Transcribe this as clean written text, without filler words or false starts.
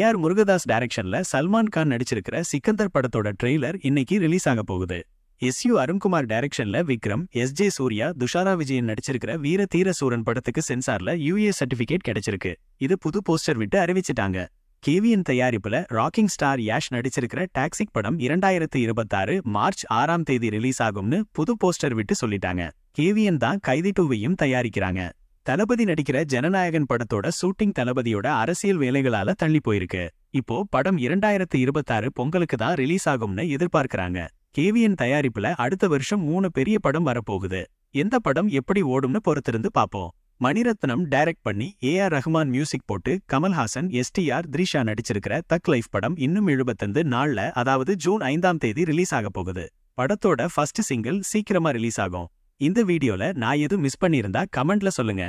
AR Murugadoss டைரக்ஷன்ல சல்மான் கான் நடிச்சிருக்கிற சிக்கந்தர் படத்தோட trailer இன்னைக்கு ரிலீஸ் ஆக போகுது. எஸ்யூ அருண்குமார் டைரக்ஷன்ல விக்ரம், எஸ்ஜே சூர்யா, துஷாரா விஜயன் நடிச்சிருக்கிற வீர தீர சூரன் படத்துக்கு சென்சார்ல யூஏ சர்டிபிகேட் கிடைச்சிருக்கு. இது புது போஸ்டர் விட்டு அறிவிச்சிட்டாங்க. கேவிஎன் தயாரிப்புல ராக்கிங் ஸ்டார் யாஷ் நடிச்சிருக்கிற டாக்ஸிக் படம் 2026 மார்ச் 6ஆம் தேதி ரிலீஸ் ஆகும்னு புது போஸ்டர் விட்டு சொல்லிட்டாங்க. கேவிஎன் தான் கைதி 2வையும் தயாரிக்கிறாங்க. தளபதி நடிக்கிற ஜனநாயகன் படத்தோட ஷூட்டிங் தளபதியோட அரசியல் வேலைகளால தள்ளி போயிருக்கு. இப்போ படம் 2026 பொங்கலுக்கு தான் ரிலீஸ் ஆகும்னு எதிர்பார்க்கறாங்க. கேவிஎன் தயாரிப்புல அடுத்த வருஷம் 3 பெரிய படம் வரப்போகுது. எந்த படம் எப்படி ஓடும்னு பொறுத்திருந்து பாப்போம். மணிரத்னம் டைரக்ட் பண்ணி ஏஆர் ரஹ்மான் மியூசிக் போட்டு கமல்ஹாசன், எஸ்டிஆர், த்ரிஷா நடிச்சிருக்கிற தக் லைஃப் படம் இன்னும் 75 நாள்ல, அதாவது ஜூன் 5ஆம் தேதி ரிலீஸ் ஆக போகுது. படத்தோட ஃபர்ஸ்ட் சிங்கிள் சீக்கிரமா ரிலீஸ் ஆகும். இந்த வீடியோல நான் எதுவும் மிஸ் பண்ணியிருந்தா கமெண்ட்ல சொல்லுங்க.